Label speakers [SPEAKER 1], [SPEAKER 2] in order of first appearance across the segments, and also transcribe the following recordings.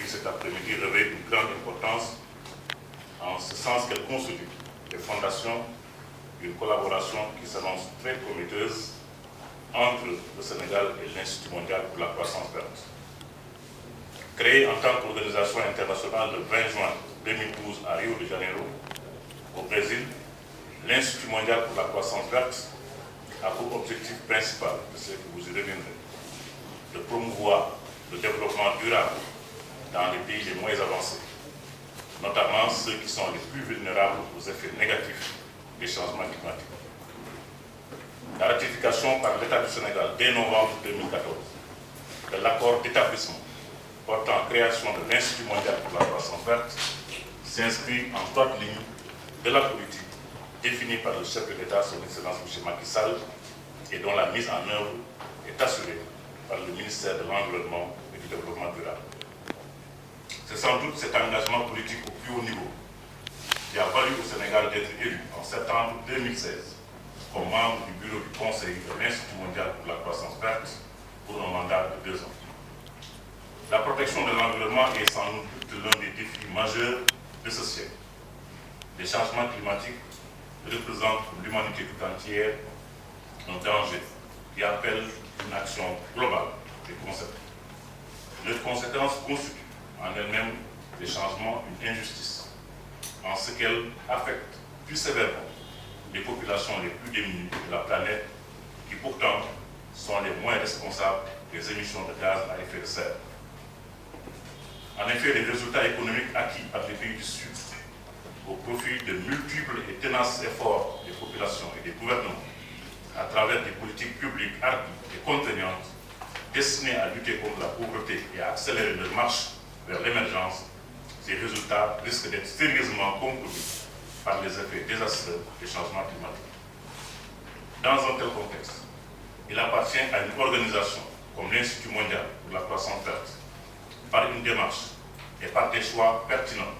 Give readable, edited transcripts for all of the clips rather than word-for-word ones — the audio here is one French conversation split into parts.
[SPEAKER 1] accueillie cet après-midi revêt une grande importance en ce sens qu'elle consolide les fondations d'une collaboration qui s'annonce très prometteuse entre le Sénégal et l'Institut mondial pour la croissance verte. Créé en tant qu'organisation internationale le 20 juin 2012 à Rio de Janeiro, au Brésil, l'Institut mondial pour la croissance verte a pour objectif principal, je sais que vous y reviendrez, de promouvoir le développement durable dans les pays les moins avancés, notamment ceux qui sont les plus vulnérables aux effets négatifs des changements climatiques. La ratification par l'État du Sénégal dès novembre 2014 de l'accord d'établissement portant création de l'Institut mondial pour la croissance verte s'inscrit en droite ligne de la politique définie par le chef de l'État, son Excellence M. Macky Sall, et dont la mise en œuvre est assurée par le ministère de l'Environnement et du Développement durable. C'est sans doute cet engagement politique au plus haut niveau qui a valu au Sénégal d'être élu en septembre 2016 comme membre du bureau du Conseil de l'Institut mondial pour la croissance verte pour un mandat de 2 ans. La protection de l'environnement est sans doute l'un des défis majeurs de ce siècle. Les changements climatiques représentent pour l'humanité tout entière un danger qui appelle une action globale et concertée. Leurs conséquences constituent en elles-mêmes des changements, une injustice, en ce qu'elles affectent plus sévèrement les populations les plus démunies de la planète, qui pourtant sont les moins responsables des émissions de gaz à effet de serre. En effet, les résultats économiques acquis par les pays du Sud au profit de multiples et tenaces efforts des populations et des gouvernements à travers des politiques publiques ardues et contraignantes destinées à lutter contre la pauvreté et à accélérer leur marche vers l'émergence, ces résultats risquent d'être sérieusement compromis par les effets désastreux des changements climatiques. Dans un tel contexte, il appartient à une organisation comme l'Institut mondial pour la croissance verte, par une démarche et par des choix pertinents,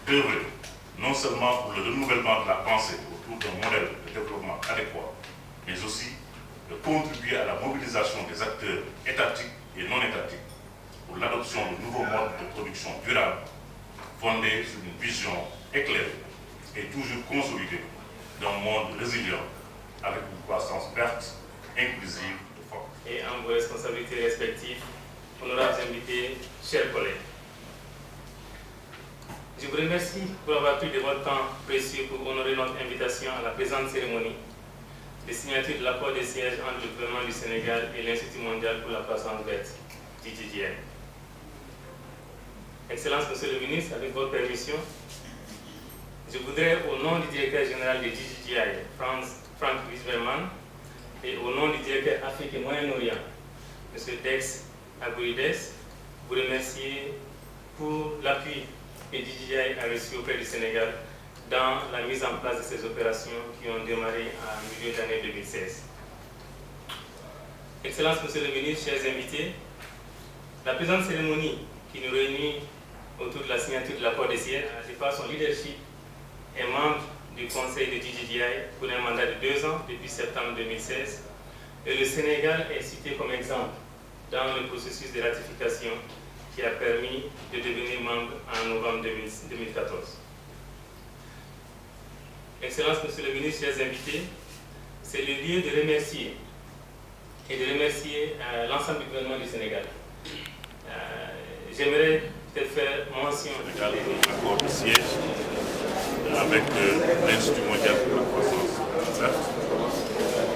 [SPEAKER 1] d'œuvrer non seulement pour le renouvellement de la pensée autour d'un modèle de développement adéquat, mais aussi de contribuer à la mobilisation des acteurs étatiques et non étatiques pour l'adoption de nouveaux modes de production durables fondés sur une vision éclairée et toujours consolidée d'un monde résilient avec une croissance verte, inclusive et forte.
[SPEAKER 2] Et en vos responsabilités respectives, honorables invités, chers collègues. Je vous remercie pour avoir pris de votre temps précieux pour honorer notre invitation à la présente cérémonie de signature de l'accord de siège entre le gouvernement du Sénégal et l'Institut mondial pour la croissance verte, DGGI. Excellence, Monsieur le ministre, avec votre permission, je voudrais, au nom du directeur général de DGGI, Frank Wiesberman, et au nom du directeur Afrique et Moyen-Orient, M. Dex Abouides, vous remercier pour l'appui que DGGI a reçu auprès du Sénégal dans la mise en place de ces opérations qui ont démarré en milieu d'année 2016. Excellence, Monsieur le ministre, chers invités, la présente cérémonie qui nous réunit autour de la signature de l'accord de siège, de par son leadership, est membre du Conseil de DGGI pour un mandat de 2 ans depuis septembre 2016, et le Sénégal est cité comme exemple dans le processus de ratification qui a permis de devenir membre en novembre 2014. Excellence, Monsieur le ministre, chers invités, c'est le lieu de remercier et de remercier l'ensemble du gouvernement du Sénégal. J'aimerais peut-être faire mention
[SPEAKER 1] de l'accord de siège avec l'Institut mondial pour la croissance verte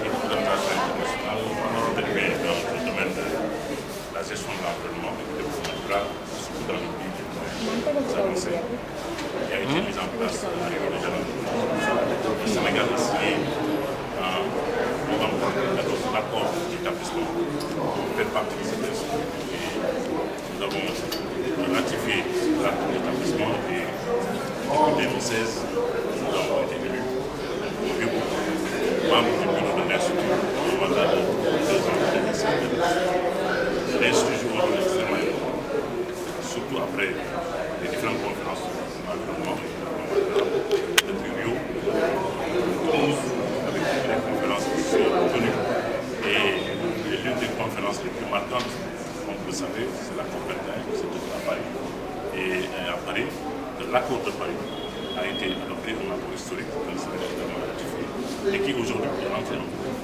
[SPEAKER 1] et pour l'organisation internationale européenne dans le domaine de la gestion de l'environnement et du développement durable, surtout dans le pays des moins avancés, qui a été mise en place à Rio de Janeiro. Le Sénégal a signé en novembre 2014 l'accord d'établissement pour faire partie de cet institut. Nous avons ratifié l'accord d'établissement et depuis 2016, nous avons été élus au bureau, membres du bureau de l'Institut pour un mandat de 2 ans de 2016. L'Institut joue un rôle extrêmement important, surtout après les différentes conférences sur l'environnement depuis Rio, Toulouse, avec les conférences qui sont tenues. Et l'une des conférences les plus marquantes, comme vous le savez, c'est la COP21 qui s'est tenue à Paris. Paris, que l'accord de Paris a été adopté, un accord historique que le Sénégal a également ratifié, et qui aujourd'hui est entré en cours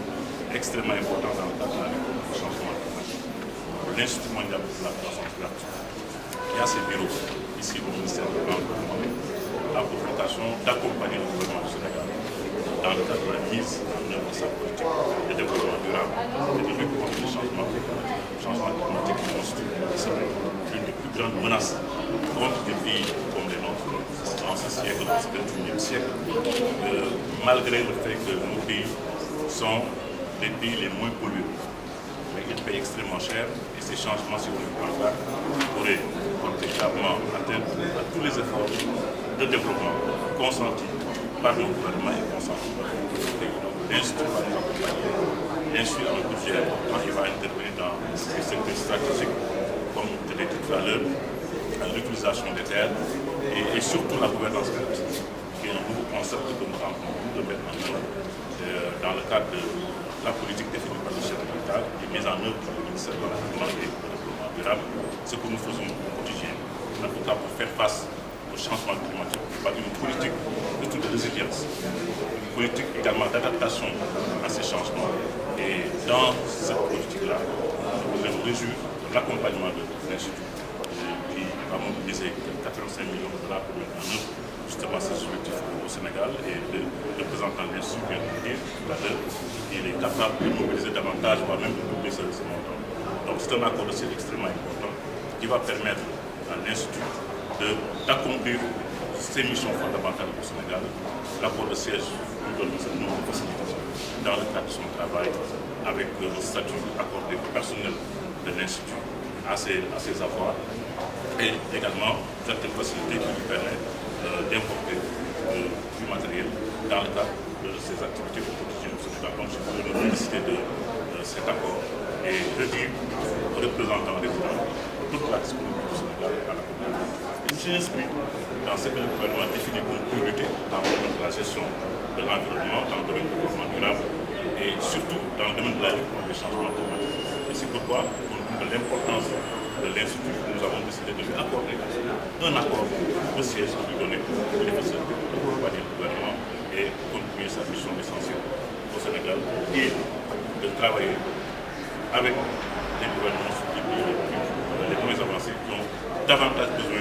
[SPEAKER 1] extrêmement important dans le cadre de la lutte contre le changement climatique. L'Institut mondial de la croissance verte, qui a ses bureaux ici au ministère de l'Environnement, a pour vocation d'accompagner le gouvernement du Sénégal dans le cadre de la mise en œuvre de sa politique de développement durable et de lutte contre le changement climatique qui constitue l'une des plus grandes menaces contre des pays comme les nôtres dans ce siècle, dans ce 21e siècle, malgré le fait que nos pays sont les pays les moins pollués. Mais ils payent extrêmement cher et ces changements, si on ne prend pas, pourraient porter gravement atteinte à tous les efforts de développement consentis par nos gouvernements et consentis par nos communautés. Donc l'Institut va nous accompagner. L'Institut a un budget important, il va intervenir dans des secteurs stratégiques, comme je l'ai dit tout à l'heure, l'utilisation des terres et surtout la gouvernance verte, qui est un nouveau concept que nous rencontrons de mettre en œuvre dans le cadre de la politique définie par le chef de l'État et mise en œuvre par le ministère de l'Environnement et du Développement durable, ce que nous faisons au quotidien, en tout cas pour faire face au changement climatique, par une politique de résilience, une politique également d'adaptation à ces changements. Et dans cette politique-là, nous voulons nous réjouir de l'accompagnement de l'Institut qui va mobiliser 85 millions de dollars pour mettre en œuvre justement ces objectifs au Sénégal, et le représentant de l'Institut vient de dire tout à l'heure qu'il est capable de mobiliser davantage, voire même de doubler ce montant. Donc c'est un accord aussi extrêmement important qui va permettre à l'Institut d'accomplir ses missions fondamentales au Sénégal. L'accord de siège nous donne cette nouvelle facilitation dans le cadre de son travail, avec le statut accordé au personnel de l'Institut à ses avoirs, et également certaines facilités qui lui permettent d'importer du matériel dans le cadre de ses activités au quotidien au Sénégal. Donc je voulais me féliciter de cet accord et redire aux représentants résidents toute la disponibilité du Sénégal à la communauté. Il s'inscrit dans ce que le gouvernement définit comme priorité dans le domaine de la gestion de l'environnement, dans le domaine du développement durable et surtout dans le domaine de la lutte contre les changements climatiques. Et c'est pourquoi, compte tenu de l'importance de l'Institut, nous avons décidé de lui accorder un accord de siège qui lui donnait les facilités de accompagner le gouvernement et continuer sa mission essentielle au Sénégal et de travailler avec les gouvernements sur les pays les moins avancés qui ont davantage besoin